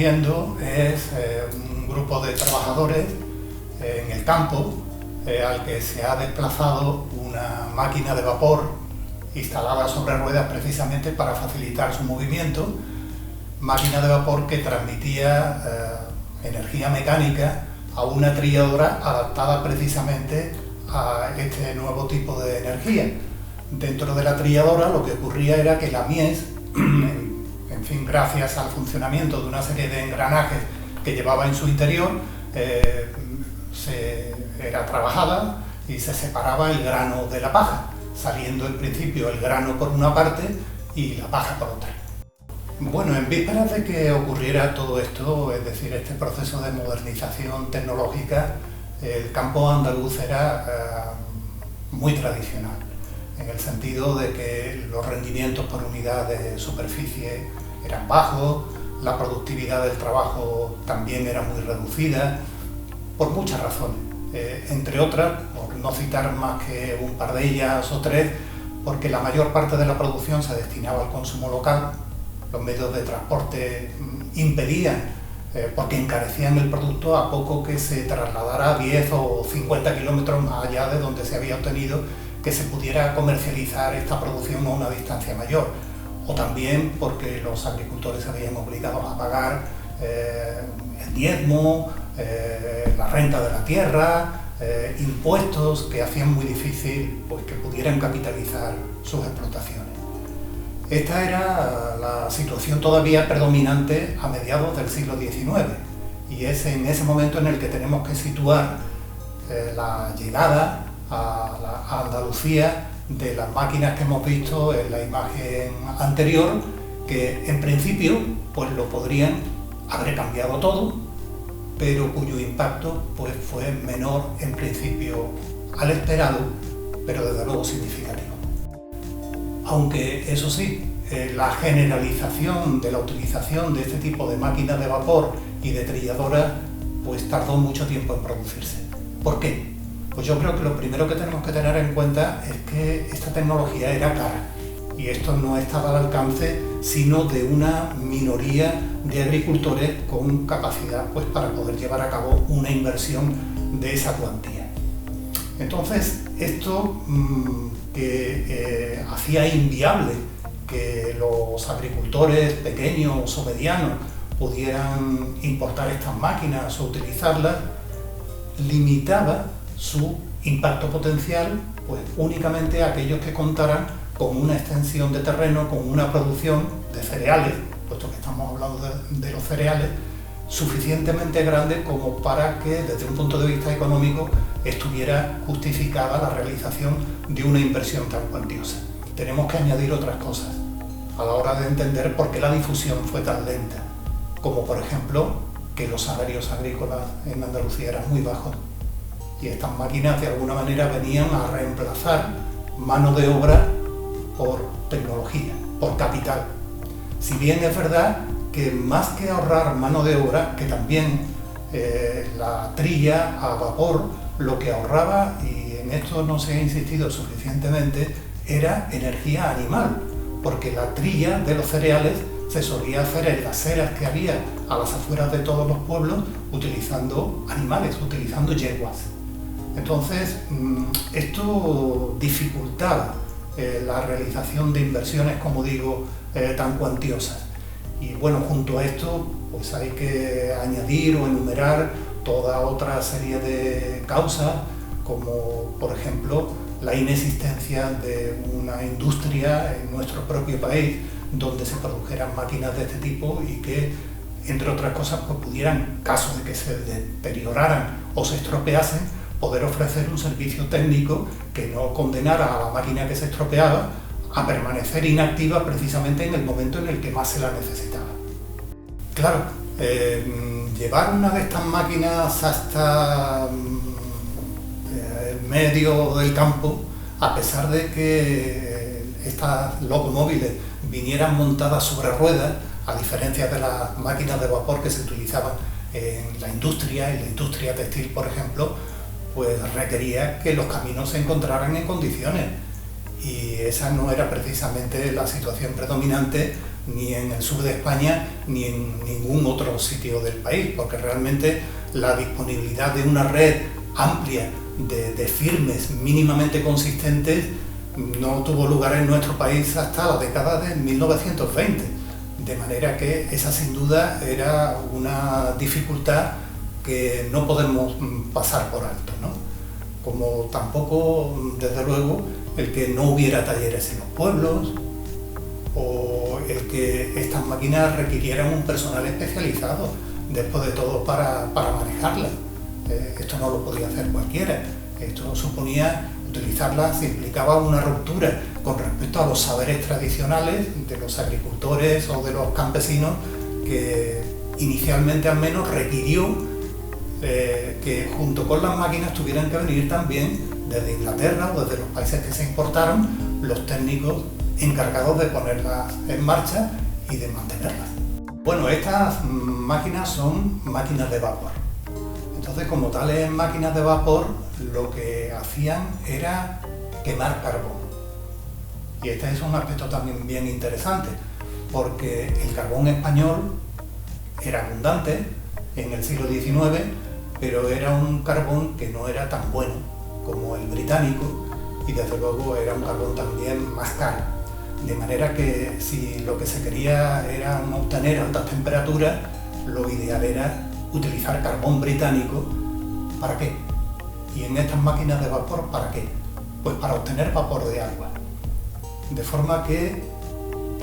viendo es un grupo de trabajadores en el campo al que se ha desplazado una máquina de vapor instalada sobre ruedas precisamente para facilitar su movimiento, máquina de vapor que transmitía energía mecánica a una trilladora adaptada precisamente a este nuevo tipo de energía. Dentro de la trilladora lo que ocurría era que la mies, en fin, gracias al funcionamiento de una serie de engranajes que llevaba en su interior, era trabajada y se separaba el grano de la paja, saliendo en principio el grano por una parte y la paja por otra. Bueno, en vísperas de que ocurriera todo esto, es decir, este proceso de modernización tecnológica, el campo andaluz era muy tradicional, en el sentido de que los rendimientos por unidad de superficie eran bajos, la productividad del trabajo también era muy reducida, por muchas razones, entre otras, por no citar más que un par de ellas o tres, porque la mayor parte de la producción se destinaba al consumo local, los medios de transporte impedían, porque encarecían el producto a poco que se trasladara 10 o 50 kilómetros más allá de donde se había obtenido, que se pudiera comercializar esta producción a una distancia mayor, o también porque los agricultores se habían obligado a pagar el diezmo, la renta de la tierra, impuestos que hacían muy difícil pues, que pudieran capitalizar sus explotaciones. Esta era la situación todavía predominante a mediados del siglo XIX y es en ese momento en el que tenemos que situar la llegada a Andalucía de las máquinas que hemos visto en la imagen anterior, que en principio pues lo podrían haber cambiado todo, pero cuyo impacto pues fue menor en principio al esperado, pero desde luego significativo. Aunque eso sí, la generalización de la utilización de este tipo de máquinas de vapor y de trilladoras pues tardó mucho tiempo en producirse. ¿Por qué? Pues yo creo que lo primero que tenemos que tener en cuenta es que esta tecnología era cara y esto no estaba al alcance sino de una minoría de agricultores con capacidad pues, para poder llevar a cabo una inversión de esa cuantía. Entonces, esto que hacía inviable que los agricultores pequeños o medianos pudieran importar estas máquinas o utilizarlas, limitaba su impacto potencial pues, únicamente a aquellos que contaran con una extensión de terreno, con una producción de cereales, puesto que estamos hablando de los cereales, suficientemente grande como para que desde un punto de vista económico estuviera justificada la realización de una inversión tan cuantiosa. Tenemos que añadir otras cosas a la hora de entender por qué la difusión fue tan lenta, como por ejemplo que los salarios agrícolas en Andalucía eran muy bajos y estas máquinas de alguna manera venían a reemplazar mano de obra por tecnología, por capital. Si bien es verdad que más que ahorrar mano de obra, que también la trilla a vapor lo que ahorraba, y en esto no se ha insistido suficientemente, era energía animal, porque la trilla de los cereales se solía hacer en las eras que había a las afueras de todos los pueblos utilizando animales, utilizando yeguas. Entonces, esto dificultaba la realización de inversiones, como digo, tan cuantiosas. Y bueno, junto a esto, pues hay que añadir o enumerar toda otra serie de causas, como por ejemplo la inexistencia de una industria en nuestro propio país donde se produjeran máquinas de este tipo y que, entre otras cosas, pues pudieran, caso de que se deterioraran o se estropeasen, poder ofrecer un servicio técnico que no condenara a la máquina que se estropeaba a permanecer inactiva precisamente en el momento en el que más se la necesitaba. Claro, llevar una de estas máquinas hasta el medio del campo, a pesar de que estas locomóviles vinieran montadas sobre ruedas, a diferencia de las máquinas de vapor que se utilizaban en la industria textil, por ejemplo, pues requería que los caminos se encontraran en condiciones. Y esa no era precisamente la situación predominante ni en el sur de España ni en ningún otro sitio del país, porque realmente la disponibilidad de una red amplia de firmes mínimamente consistentes no tuvo lugar en nuestro país hasta la década de 1920, de manera que esa sin duda era una dificultad que no podemos pasar por alto, ¿no? Como tampoco, desde luego, el que no hubiera talleres en los pueblos o el que estas máquinas requirieran un personal especializado, después de todo, para manejarlas. Esto no lo podía hacer cualquiera. Esto suponía utilizarlas, implicaba una ruptura con respecto a los saberes tradicionales de los agricultores o de los campesinos, que inicialmente al menos requirió que junto con las máquinas tuvieran que venir también desde Inglaterra o desde los países que se importaron los técnicos encargados de ponerlas en marcha y de mantenerlas. Bueno, estas máquinas son máquinas de vapor. Entonces, como tales máquinas de vapor, lo que hacían era quemar carbón. Y este es un aspecto también bien interesante, porque el carbón español era abundante en el siglo XIX, pero era un carbón que no era tan bueno como el británico, y desde luego era un carbón también más caro. De manera que si lo que se quería era obtener altas temperaturas, lo ideal era utilizar carbón británico. ¿Para qué? Y en estas máquinas de vapor, ¿para qué? Pues para obtener vapor de agua. De forma que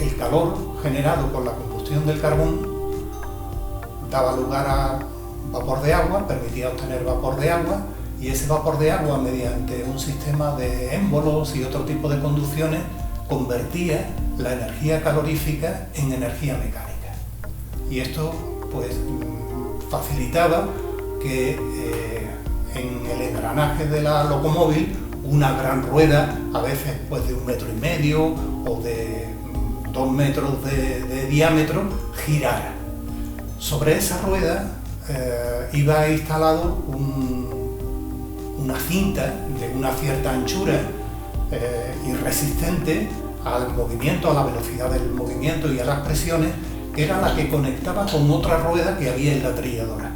el calor generado por la combustión del carbón daba lugar a vapor de agua, permitía obtener vapor de agua, y ese vapor de agua, mediante un sistema de émbolos y otro tipo de conducciones, convertía la energía calorífica en energía mecánica. Y esto pues facilitaba que en el engranaje de la locomóvil una gran rueda, a veces pues de 1,5 metros o de 2 metros de diámetro, girara. Sobre esa rueda iba instalado una cinta de una cierta anchura y resistente al movimiento, a la velocidad del movimiento y a las presiones, que era la que conectaba con otra rueda que había en la trilladora.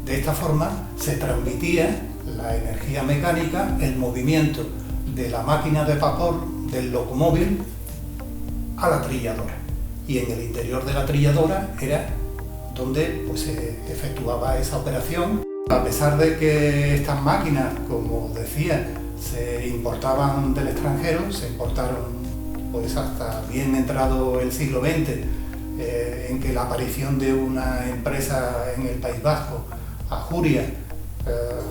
De esta forma se transmitía la energía mecánica, el movimiento de la máquina de vapor del locomóvil a la trilladora. Y en el interior de la trilladora era donde pues, se efectuaba esa operación. A pesar de que estas máquinas, como decía, se importaban del extranjero, se importaron pues hasta bien entrado el siglo XX, en que la aparición de una empresa en el País Vasco, Ajuria,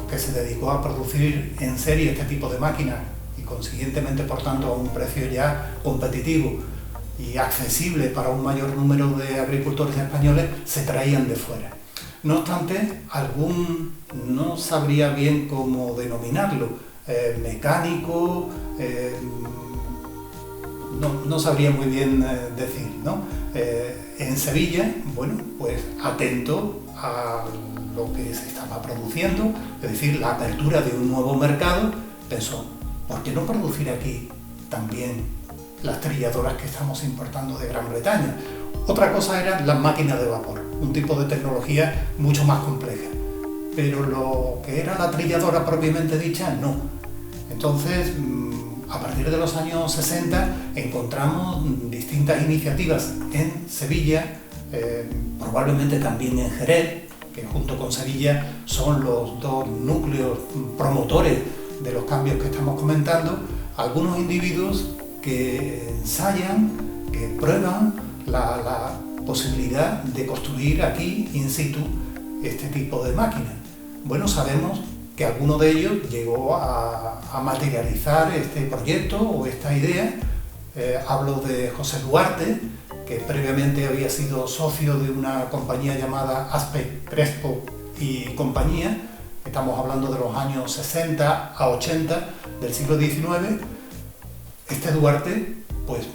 que se dedicó a producir en serie este tipo de máquinas y consiguientemente, por tanto, a un precio ya competitivo y accesible para un mayor número de agricultores españoles, se traían de fuera. No obstante, algún no sabría bien cómo denominarlo, mecánico, no sabría muy bien decir, ¿no? En Sevilla, bueno, pues atento a lo que se estaba produciendo, es decir, la apertura de un nuevo mercado, pensó, ¿por qué no producir aquí también las trilladoras que estamos importando de Gran Bretaña? Otra cosa eran las máquinas de vapor, un tipo de tecnología mucho más compleja, pero lo que era la trilladora propiamente dicha, no. Entonces, a partir de los años 60 encontramos distintas iniciativas en Sevilla, probablemente también en Jerez, que junto con Sevilla son los dos núcleos promotores de los cambios que estamos comentando, algunos individuos que ensayan, que prueban la posibilidad de construir aquí in situ este tipo de máquinas. Bueno, sabemos que alguno de ellos llegó a materializar este proyecto o esta idea. Hablo de José Duarte, que previamente había sido socio de una compañía llamada Aspe Crespo y compañía. Estamos hablando de los años 60 a 80 del siglo XIX. Este Duarte pues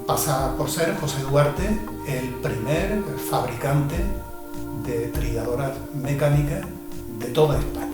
pasa por ser, José Duarte, el primer fabricante de trilladoras mecánicas de toda España.